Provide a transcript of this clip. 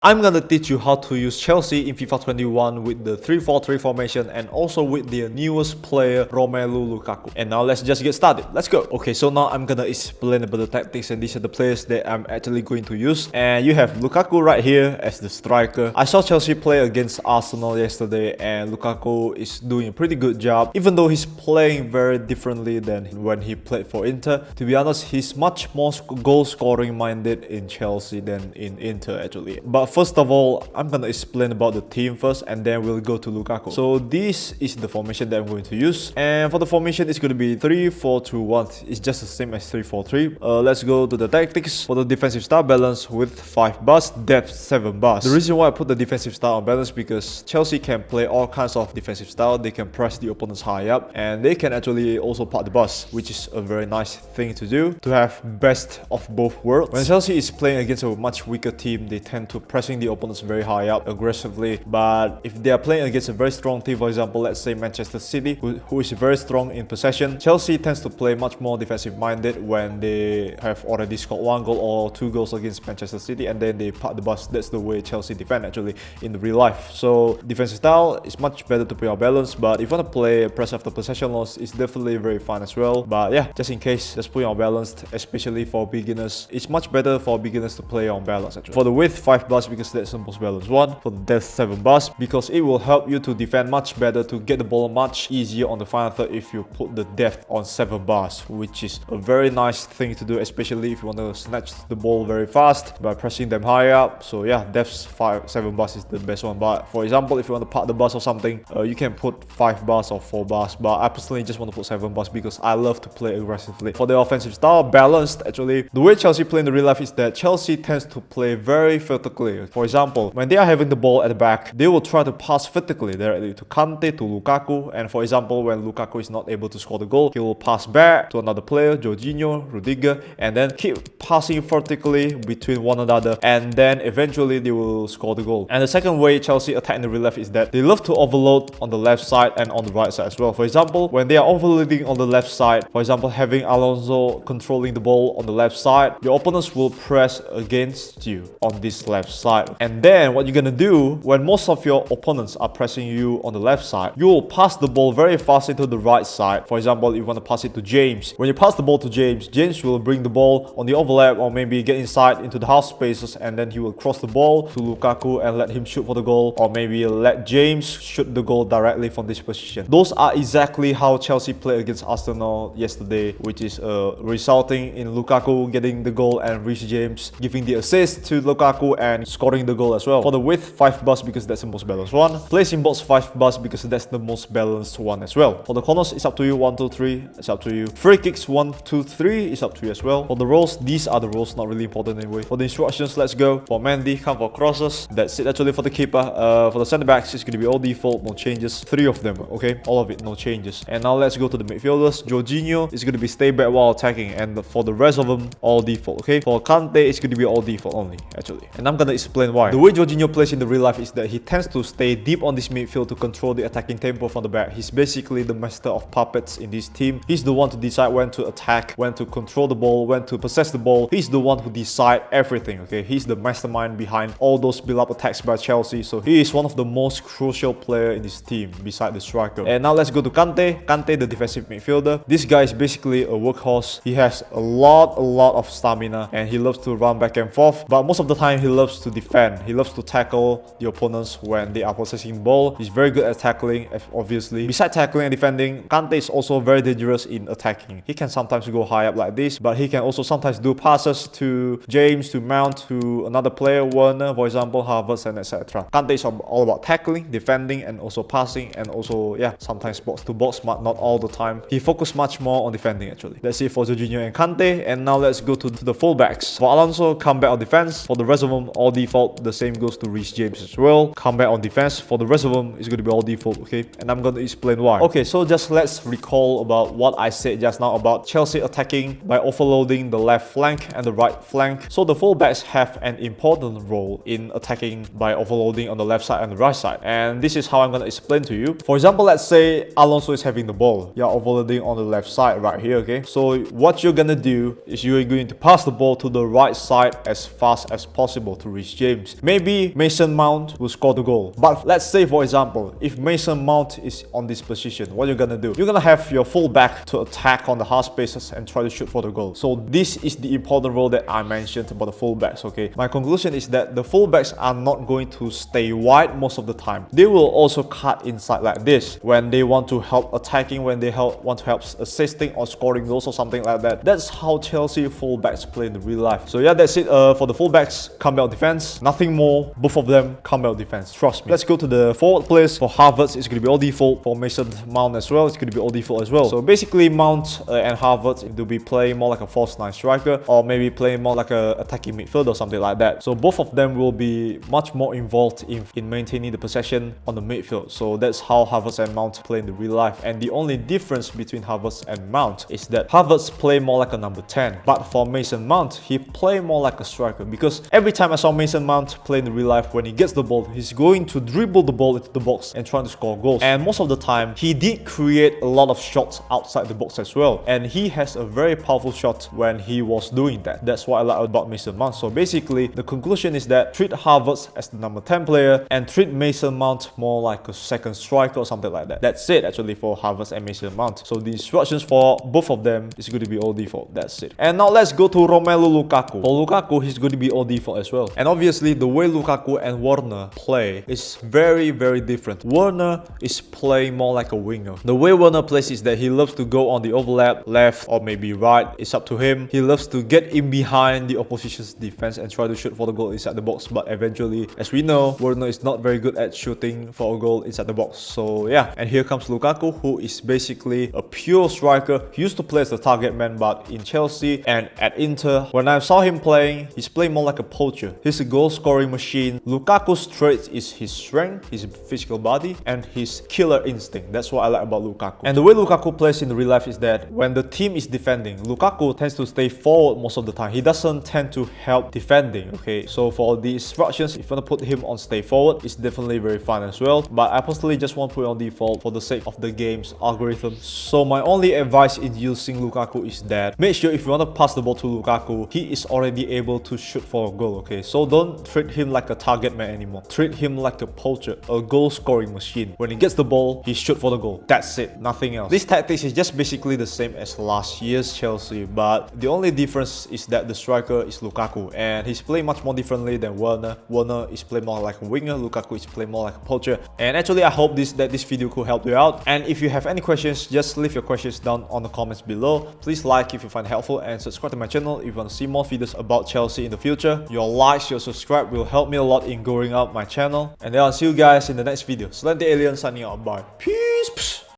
I'm gonna teach you how to use Chelsea in FIFA 21 with the 3-4-3 formation and also with their newest player Romelu Lukaku. And now let's just get started. Let's go. Okay, so now I'm gonna explain about the tactics and these are the players that I'm actually going to use. And you have Lukaku right here as the striker. I saw Chelsea play against Arsenal yesterday and Lukaku is doing a pretty good job, even though he's playing very differently than when he played for Inter. To be honest, he's much more goal scoring minded in Chelsea than in Inter actually. But first of all, I'm gonna explain about the team first and then we'll go to Lukaku. So this is the formation that I'm going to use. And for the formation, it's going to be 3-4-2-1. It's just the same as 3-4-3. Let's go to the tactics. For the defensive style balance with 5 bars, depth 7 bars. The reason why I put the defensive style on balance because Chelsea can play all kinds of defensive style. They can press the opponents high up and they can actually also park the bus, which is a very nice thing to do, to have best of both worlds. When Chelsea is playing against a much weaker team, they tend to pressing the opponents very high up aggressively. But if they are playing against a very strong team, for example, let's say Manchester City, who is very strong in possession, Chelsea tends to play much more defensive minded when they have already scored 1 goal or 2 goals against Manchester City and then they park the bus. That's the way Chelsea defend actually in the real life. So defensive style is much better to play on balance, but if you want to play press after possession loss, it's definitely very fun as well. But yeah, just in case, just put it on balanced, especially for beginners. It's much better for beginners to play on balance actually. For the width, 5 bars because that's the most balanced one. For the depth, 7 bars because it will help you to defend much better, to get the ball much easier on the final third if you put the depth on 7 bars, which is a very nice thing to do, especially if you want to snatch the ball very fast by pressing them high up. So yeah, depth 7 bars is the best one. But for example, if you want to park the bus or something, you can put 5 bars or 4 bars. But I personally just want to put 7 bars because I love to play aggressively. For the offensive style, balanced actually. The way Chelsea play in the real life is that Chelsea tends to play very vertically. For example, when they are having the ball at the back, they will try to pass vertically directly to Kante, to Lukaku. And for example, when Lukaku is not able to score the goal, he will pass back to another player, Jorginho, Rudiger, and then keep passing vertically between one another. And then eventually they will score the goal. And the second way Chelsea attack in the real life is that they love to overload on the left side and on the right side as well. For example, when they are overloading on the left side, for example, having Alonso controlling the ball on the left side, your opponents will press against you on this left side. And then what you're gonna do when most of your opponents are pressing you on the left side, you will pass the ball very fast into the right side. For example, if you want to pass it to James, when you pass the ball to James, James will bring the ball on the overlap or maybe get inside into the half spaces and then he will cross the ball to Lukaku and let him shoot for the goal, or maybe let James shoot the goal directly from this position. Those are exactly how Chelsea played against Arsenal yesterday, which is resulting in Lukaku getting the goal and Reece James giving the assist to Lukaku and scoring the goal as well. For the width, 5 bars because that's the most balanced one. Placing box, 5 bars because that's the most balanced one as well. For the corners, it's up to you. 1, 2, 3, it's up to you. Free kicks, 1, 2, 3, it's up to you as well. For the roles, these are the roles, not really important anyway. For the instructions, let's go. For Mendy, come for crosses. That's it actually for the keeper. For the centre backs, it's going to be all default, no changes. 3 of them, okay? All of it, no changes. And now let's go to the midfielders. Jorginho is going to be stay back while attacking, and for the rest of them, all default, okay? For Kante, it's going to be all default only, actually. And I'm going to explain why. The way Jorginho plays in the real life is that he tends to stay deep on this midfield to control the attacking tempo from the back. He's basically the master of puppets in this team. He's the one to decide when to attack, when to control the ball, when to possess the ball. He's the one who decides everything, okay? He's the mastermind behind all those build-up attacks by Chelsea. So he is one of the most crucial players in this team beside the striker. And now let's go to Kante. Kante, the defensive midfielder. This guy is basically a workhorse. He has a lot of stamina and he loves to run back and forth. But most of the time, he loves to defend. He loves to tackle the opponents when they are possessing the ball. He's very good at tackling, obviously. Besides tackling and defending, Kante is also very dangerous in attacking. He can sometimes go high up like this, but he can also sometimes do passes to James, to Mount, to another player, Werner, for example, Havertz, and etc. Kante is all about tackling, defending, and also passing, and also, yeah, sometimes box to box, but not all the time. He focuses much more on defending, actually. That's it for Jorginho and Kante, and now let's go to the fullbacks. For Alonso, come back on defense. For the rest of them, all default. The same goes to Reece James as well. Come back on defense. For the rest of them, it's going to be all default, okay? And I'm going to explain why. Okay, so just let's recall about what I said just now about Chelsea attacking by overloading the left flank and the right flank. So the fullbacks have an important role in attacking by overloading on the left side and the right side. And this is how I'm going to explain to you. For example, let's say Alonso is having the ball. You're overloading on the left side right here, okay? So what you're going to do is you're going to pass the ball to the right side as fast as possible to reach Reece James. Maybe Mason Mount will score the goal. But let's say, for example, if Mason Mount is on this position, what you're gonna do? You're gonna have your fullback to attack on the half spaces and try to shoot for the goal. So this is the important role that I mentioned about the fullbacks, okay? My conclusion is that the fullbacks are not going to stay wide most of the time. They will also cut inside like this when they want to help attacking, when they want to help assisting or scoring goals or something like that. That's how Chelsea fullbacks play in the real life. So yeah, that's it for the fullbacks. Comeback defense, nothing more. Both of them comeback defense, trust me. Let's go to the forward players. For Havertz, it's going to be all default. For Mason Mount as well, it's going to be all default as well. So basically Mount and Havertz will be playing more like a false nine striker, or maybe playing more like a attacking midfield or something like that. So both of them will be much more involved in maintaining the possession on the midfield. So that's how Havertz and Mount play in the real life. And the only difference between Havertz and Mount is that Havertz play more like a number 10, but for Mason Mount, he play more like a striker, because every time I saw Mason Mount play in the real life, when he gets the ball, he's going to dribble the ball into the box and trying to score goals. And most of the time, he did create a lot of shots outside the box as well. And he has a very powerful shot when he was doing that. That's what I like about Mason Mount. So basically, the conclusion is that treat Havertz as the number 10 player and treat Mason Mount more like a second striker or something like that. That's it actually for Havertz and Mason Mount. So the instructions for both of them is going to be all default. That's it. And now let's go to Romelu Lukaku. For Lukaku, he's going to be all default as well. And obviously, the way Lukaku and Werner play is very, very different. Werner is playing more like a winger. The way Werner plays is that he loves to go on the overlap, left or maybe right. It's up to him. He loves to get in behind the opposition's defense and try to shoot for the goal inside the box. But eventually, as we know, Werner is not very good at shooting for a goal inside the box. So yeah, and here comes Lukaku, who is basically a pure striker. He used to play as the target man, but in Chelsea and at Inter, when I saw him playing, he's playing more like a poacher. He's a goal scoring machine. Lukaku's traits is his strength, his physical body, and his killer instinct. That's what I like about Lukaku. And the way Lukaku plays in the real life is that when the team is defending, Lukaku tends to stay forward most of the time. He doesn't tend to help defending, okay? So for the instructions, if you want to put him on stay forward, it's definitely very fun as well. But I personally just want to put it on default for the sake of the game's algorithm. So my only advice in using Lukaku is that make sure if you want to pass the ball to Lukaku, he is already able to shoot for a goal, okay? So don't treat him like a target man anymore. Treat him like a poacher, a goal scoring machine. When he gets the ball, he shoot for the goal. That's it, nothing else. This tactics is just basically the same as last year's Chelsea, but the only difference is that the striker is Lukaku and he's playing much more differently than Werner. Werner is playing more like a winger, Lukaku is playing more like a poacher. And actually, I hope that this video could help you out. And if you have any questions, just leave your questions down on the comments below. Please like if you find it helpful and subscribe to my channel if you want to see more videos about Chelsea in the future. Your likes, your subscribe will help me a lot in growing up my channel. And then I'll see you guys in the next video. Slanty Alien signing out. Bye. Peace.